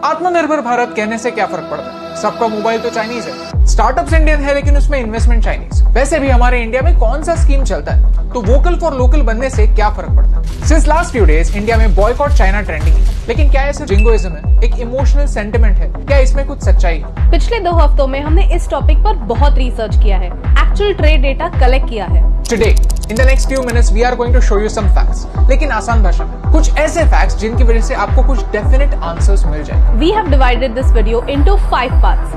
आत्मनिर्भर भारत कहने से क्या फर्क पड़ता है? सबका मोबाइल तो चाइनीज है, स्टार्टअप्स इंडियन है लेकिन उसमें इन्वेस्टमेंट चाइनीज। वैसे भी हमारे इंडिया में कौन सा स्कीम चलता है, तो वोकल फॉर लोकल बनने से क्या फर्क पड़ता है? Since last few days India में बॉयकॉट चाइना ट्रेंडिंग है, लेकिन क्या ऐसे जिंगोइज्म है, एक इमोशनल सेंटिमेंट है, क्या इसमें कुछ सच्चाई है? पिछले 2 हफ्तों में हमने इस टॉपिक पर बहुत रिसर्च किया है, एक्चुअल ट्रेड डेटा कलेक्ट किया है। Today, in the next few minutes, we are going to show you some facts, लेकिन आसान भाषा में कुछ ऐसे फैक्ट्स जिनकी वजह से आपको कुछ डेफिनेट आंसर्स मिल जाए। We have divided this video into 5 parts,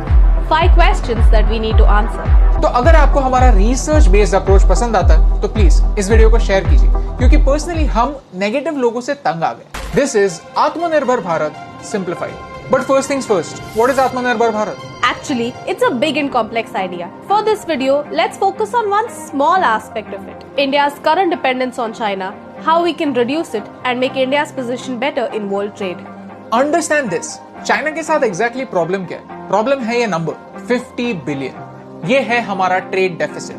5 questions that we need to answer. तो अगर आपको हमारा रिसर्च बेस्ड अप्रोच पसंद आता है तो प्लीज इस वीडियो को शेयर कीजिए, क्योंकि पर्सनली हम नेगेटिव लोगों से तंग आ गए। दिस इज आत्मनिर्भर Bharat simplified. But first things first, what is आत्मनिर्भर Bharat? Actually, it's a big and complex idea. For this video, let's focus on one small aspect of it. India's current dependence on China, how we can reduce it and make India's position better in world trade. Understand this. China के साथ exactly problem क्या है? Problem है ये number 50 billion. ये है हमारा trade deficit,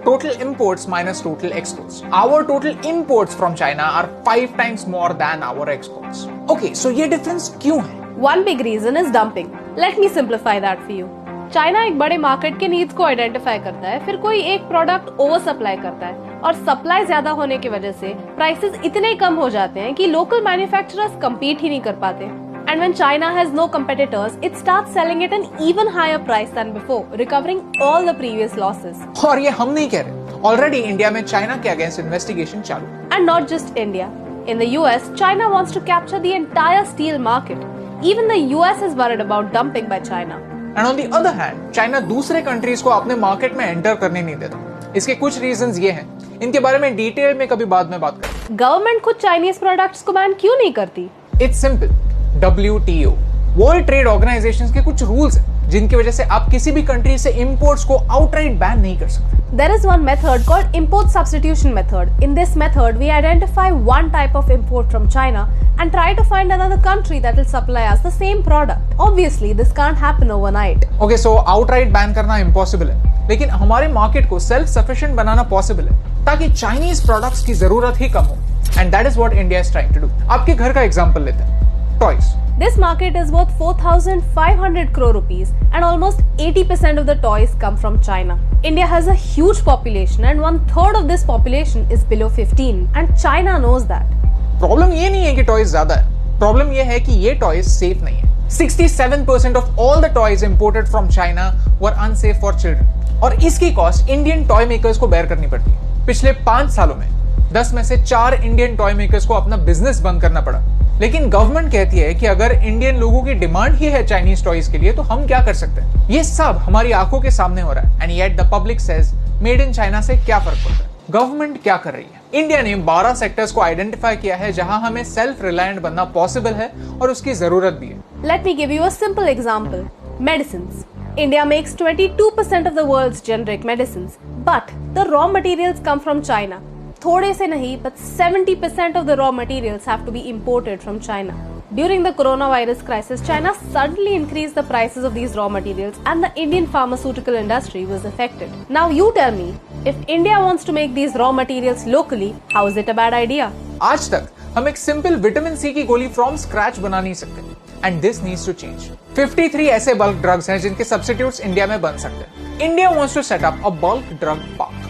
total imports minus total exports. Our total imports from China are 5 times more than our exports. Okay, so ये difference क्यों है? One big reason is dumping. Let me simplify that for you. China एक बड़े market के needs को identify करता है, फिर कोई एक प्रोडक्ट ओवर सप्लाई करता है और सप्लाई ज्यादा होने की वजह से प्राइसेस इतने कम हो जाते हैं कि लोकल मैन्युफैक्चरर्स compete ही नहीं कर पाते। And when China has no competitors, it starts selling at an even higher price than before, recovering all the previous losses. और ये हम नहीं कह रहे, ऑलरेडी इंडिया में चाइना के अगेंस्ट इन्वेस्टिगेशन चालू। And not just India. In the US, China wants to capture the entire steel market. Even the US is worried about dumping by China. And on the other hand, China दूसरे countries को अपने market में enter करने नहीं देता। इसके कुछ reasons ये हैं, इनके बारे में डिटेल में कभी बाद में बात करें। गवर्नमेंट खुद चाइनीज प्रोडक्ट्स को बैन क्यों नहीं करती? It's simple, WTO world trade organisations के कुछ रूल्स हैं जिनकी वजह से आप किसी भी कंट्री से इंपोर्ट्स को आउटराइट बैन नहीं कर सकते। There is one method called import substitution method. In this method, we identify one type of import from China and try to find another country that will supply us the same product. Obviously, this can't happen overnight. Okay, so outright ban करना impossible है, लेकिन हमारे market को self sufficient बनाना possible है ताकि Chinese products की जरूरत ही कम हो। And that is what India is trying to do. आपके घर का एग्जांपल लेते हैं, toys. This market is worth 4,500 crore rupees and almost 80% of the toys come from China. India has a huge population and 1/3 of this population is below 15 and China knows that. Problem ये नहीं है कि toys ज्यादा है, problem ये है कि ये टॉयज सेफ नहीं है। 67% of all the toys imported from China were unsafe for children और इसकी कॉस्ट इंडियन टॉय मेकर्स को बेयर करनी पड़ती है। पिछले 5 सालों में 10 में से 4 इंडियन टॉय मेकर्स को अपना बिजनेस बंद करना पड़ा। लेकिन गवर्नमेंट कहती है कि अगर इंडियन लोगों की डिमांड ही है चाइनीज टॉयज के लिए तो हम क्या कर सकते हैं? ये सब हमारी आंखों के सामने हो रहा है and yet the public says made in China से क्या फर्क पड़ता है? गवर्नमेंट क्या कर रही है? इंडिया ने 12 सेक्टर्स को आइडेंटिफाई किया है जहां हमें सेल्फ रिलायंट बनना पॉसिबल है और उसकी जरूरत भी है। Let me give you a simple example. Medicines. India makes 22% of the world's generic medicines, but the raw materials come from China. थोड़े से नहीं, but 70% of the raw materials have to be imported from China. During the coronavirus crisis, China suddenly increased the prices of these raw materials and the Indian pharmaceutical industry was affected. Now you tell me, if India wants to make these raw materials locally, how is it a bad idea? आज तक हम एक simple vitamin C की गोली from scratch बना नहीं सकते and this needs to change. 53 ऐसे बल्क ड्रग्स हैं जिनके सब्स्टिट्यूट्स इंडिया में बन सकते हैं। India wants to set up a bulk drug park.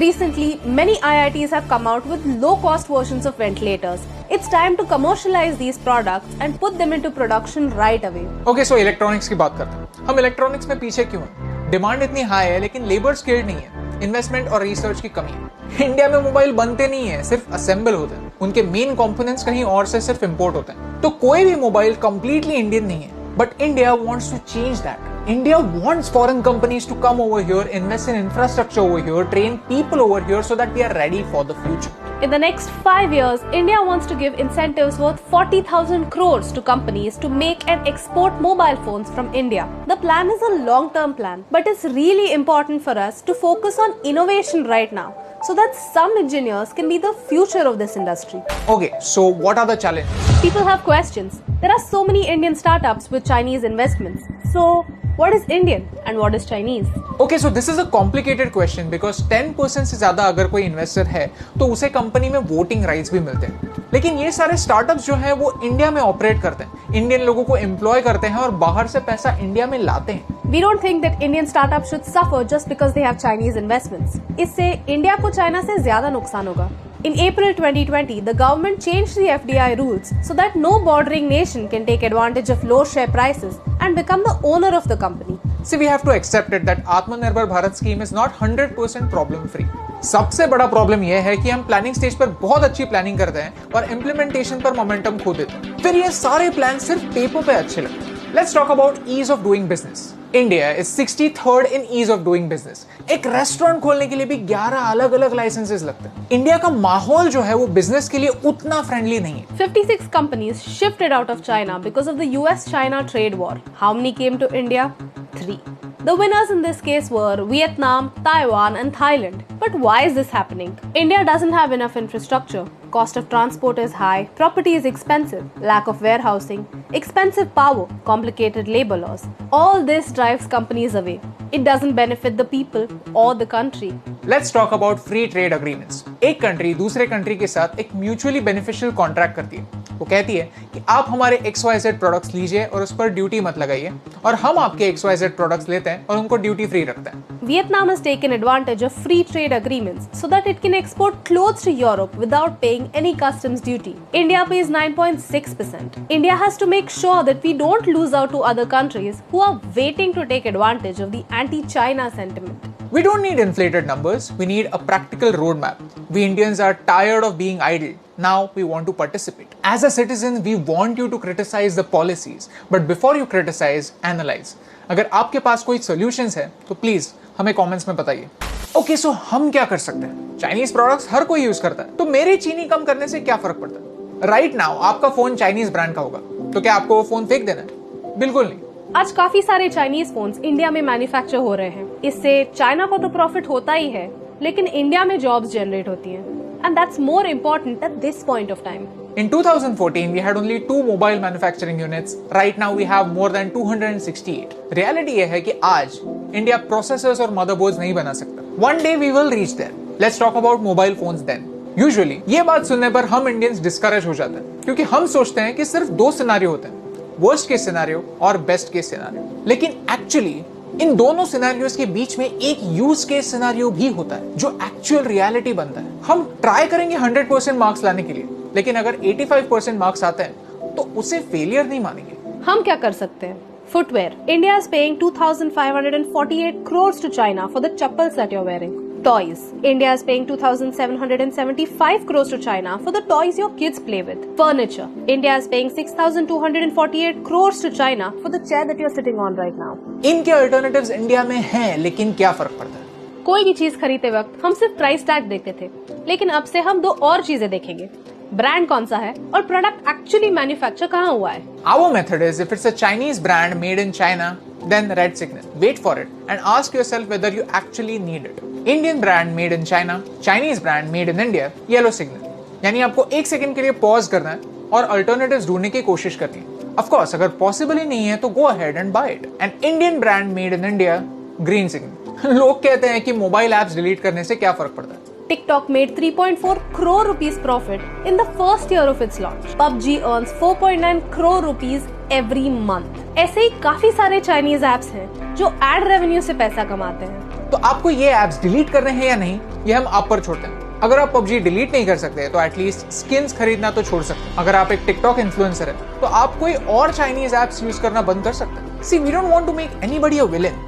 Recently, many IITs have come out with low-cost versions of ventilators. It's time to commercialize these products and put them into production right away. Okay, so electronics की बात करते हैं। हम electronics में पीछे क्यों हैं? Demand इतनी हाई है लेकिन लेबर स्किल्ड नहीं है, इन्वेस्टमेंट और रिसर्च की कमी है। इंडिया में मोबाइल बनते नहीं है, सिर्फ असेंबल होते हैं। उनके मेन कंपोनेंट्स कहीं और से सिर्फ इंपोर्ट होते हैं। तो कोई भी मोबाइल कंप्लीटली इंडियन नहीं है। But India wants to change that. India wants foreign companies to come over here, invest in infrastructure over here, train people over here so that we are ready for the future. In the next 5 years, India wants to give incentives worth 40,000 crores to companies to make and export mobile phones from India. The plan is a long-term plan, but it's really important for us to focus on innovation right now so that some engineers can be the future of this industry. Okay, so what are the challenges? People have questions. There are so many Indian startups with Chinese investments. So, what is Indian and what is Chinese? Okay, so this is a complicated question because 10% से ज्यादा अगर कोई investor है तो उसे company में voting rights भी मिलते हैं। लेकिन ये सारे स्टार्टअप्स जो हैं वो इंडिया में ऑपरेट करते हैं, इंडियन लोगों को एम्प्लॉय करते हैं और बाहर से पैसा इंडिया में लाते हैं। We don't think that Indian startups should suffer just because they have Chinese investments. इससे इंडिया को चाइना से ज्यादा नुकसान होगा। In April 2020, the government changed the FDI rules so that no bordering nation can take advantage of low share prices and become the owner of the company. See, we have to accept it that आत्मनिर्भर Bharat scheme is not 100% problem free. सबसे बड़ा problem यह है कि हम planning stage पर बहुत अच्छी प्लानिंग करते हैं और इम्प्लीमेंटेशन पर मोमेंटम खो देते हैं। फिर ये सारे प्लान सिर्फ पेपर पे अच्छे लगते हैं। Let's talk about ease of doing business. India is 63rd in ease of doing business. एक रेस्टोरेंट खोलने के लिए भी 11 अलग अलग लाइसेंसेस लगते हैं। इंडिया का माहौल जो है वो बिजनेस के लिए उतना फ्रेंडली नहीं है। 56 companies shifted out of China because of the US-China trade war. How many came to India? 3. The winners in this case were Vietnam, Taiwan and Thailand. But why is this happening? India doesn't have enough infrastructure. Cost of transport is high, property is expensive, lack of warehousing, expensive power, complicated labor laws. All this drives companies away. It doesn't benefit the people or the country. Let's talk about free trade agreements. एक country दूसरे country के साथ एक mutually beneficial contract करती है। वो कहती है कि आप हमारे XYZ प्रोडक्ट्स लीजिए और उस पर ड्यूटी मत लगाइए और हम आपके XYZ प्रोडक्ट्स लेते हैं और उनको ड्यूटी फ्री रखते हैं। Vietnam has taken advantage of free trade agreements so that it can export clothes to Europe without paying any customs duty. India pays 9.6%. India has to make sure that we don't lose out to other countries who are waiting to take advantage of the anti-China sentiment. We don't need inflated numbers, we need a practical roadmap. We Indians are tired of being idle. Now we want to participate. As a citizen, we want you to criticize the policies. But before you criticize, analyze. अगर आपके पास कोई solutions है, तो please हमें comments में बताइए। Okay, so हम क्या कर सकते हैं? Chinese products हर कोई यूज करता है, तो मेरे चीनी कम करने से क्या फर्क पड़ता है? Right now, आपका फोन Chinese ब्रांड का होगा, तो क्या आपको वो फोन फेंक देना है? बिल्कुल नहीं। आज काफी सारे चाइनीज फोन्स इंडिया में मैन्युफैक्चर हो रहे हैं। इससे चाइना को तो प्रॉफिट होता ही है, लेकिन इंडिया में जॉब्स जनरेट होती हैं। And that's more important at this point of time. In 2014, we had only 2 mobile manufacturing units. Right now, we have more than 268. Reality ये है कि आज इंडिया प्रोसेसर्स और मदरबोर्ड्स नहीं बना सकता। One day we will reach there. Let's talk about mobile phones then. Usually, ये बात सुनने पर हम इंडियंस डिस्करेज हो जाते हैं, क्योंकि हम सोचते हैं कि सिर्फ 2 सिनेरियो होते हैं, वर्स्ट केस सिनेरियो और बेस्ट केस सिनेरियो। लेकिन एक्चुअली इन दोनों सिनेरियोस के बीच में एक यूज केस सिनेरियो भी होता है जो एक्चुअल रियलिटी बनता है। हम ट्राई करेंगे 100% मार्क्स लाने के लिए, लेकिन अगर 85% मार्क्स आते हैं तो उसे फेलियर नहीं मानेंगे। हम क्या कर सकते हैं? Footwear. India is paying 2,548 crores to China for the chappals that you're wearing. Toys. India is paying 2,775 crores to China for the toys your kids play with. Furniture. India is paying 6,248 crores to China for the chair that you're sitting on right now. इनके alternatives India में हैं, लेकिन क्या फर्क पड़ता है? कोई भी चीज खरीदते वक्त हम सिर्फ प्राइस टैग देखते थे, लेकिन अब से हम 2 और चीजें देखेंगे। ब्रांड कौन सा है और प्रोडक्ट एक्चुअली मैन्युफैक्चर कहाँ हुआ है। Our method is if it's a Chinese brand made in China, then red signal. Wait for it and ask yourself whether you actually need it. Indian brand made in China, Chinese brand made in India, yellow signal. यानी आपको 1 second के लिए pause करना है और alternatives ढूंढने की कोशिश करनी है। Of course, अगर पॉसिबल ही नहीं है तो go ahead and buy it. An Indian brand made in India, green signal. लोग कहते हैं कि मोबाइल एप्स डिलीट करने से क्या फर्क पड़ता है? TikTok made 3.4 crore rupees profit in the first year of its launch. PUBG earns 4.9 crore rupees every month. ऐसे ही काफी सारे चाइनीज एप्स हैं जो एड रेवेन्यू से पैसा कमाते हैं। तो आपको ये एप्स डिलीट करने हैं या नहीं, ये हम आप पर छोड़ते हैं। अगर आप PUBG डिलीट नहीं कर सकते तो एटलीस्ट स्किन्स खरीदना तो छोड़ सकते हैं। अगर आप एक टिकटॉक इन्फ्लुएंसर है तो आप कोई और चाइनीज एप्स यूज करना बंद कर सकते हैं। See we don't want to make anybody a villain.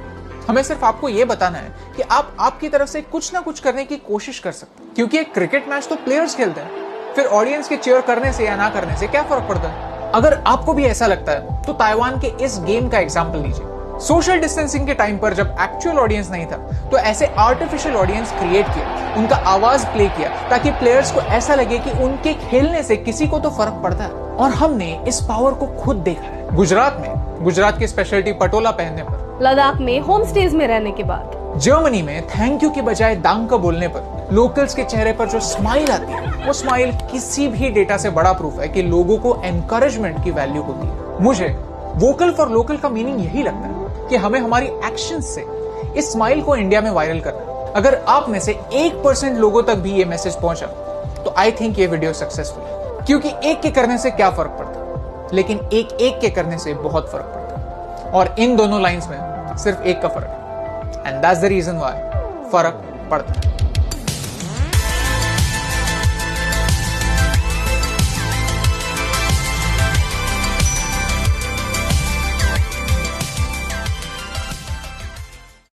हमें सिर्फ आपको ये बताना है कि आप आपकी तरफ से कुछ ना कुछ करने की कोशिश कर सकते हैं, क्योंकि एक क्रिकेट मैच तो प्लेयर्स खेलते हैं, फिर ऑडियंस के चीयर करने से या ना करने से क्या फर्क पड़ता है। अगर आपको भी ऐसा लगता है तो ताइवान के इस गेम का एग्जांपल लीजिए। सोशल डिस्टेंसिंग के टाइम पर जब एक्चुअल ऑडियंस नहीं था तो ऐसे आर्टिफिशियल ऑडियंस क्रिएट किया, उनका आवाज प्ले किया ताकि प्लेयर्स को ऐसा लगे कि उनके खेलने से किसी को तो फर्क पड़ता है। और हमने इस पावर को खुद देखा है गुजरात की स्पेशलिटी पटोला पहनने पर, लद्दाख में होम स्टेज में रहने के बाद, जर्मनी में थैंक यू के बजाय दांग का बोलने पर लोकल्स के चेहरे पर जो स्माइल आती है, वो स्माइल किसी भी डेटा से बड़ा प्रूफ है कि लोगों को एनकरेजमेंट की वैल्यू होती है। मुझे वोकल फॉर लोकल का मीनिंग यही लगता है कि हमें हमारी एक्शंस से इस स्माइल को इंडिया में वायरल करना है। अगर आप में से 1% लोगों तक भी ये मैसेज पहुंचा तो आई थिंक ये वीडियो सक्सेसफुल है, क्योंकि एक के करने से क्या फर्क पड़ता, लेकिन एक के करने से बहुत फर्क पड़ता। और इन दोनों लाइंस में सिर्फ एक का फर्क है, and that's the reason why फर्क पड़ता है।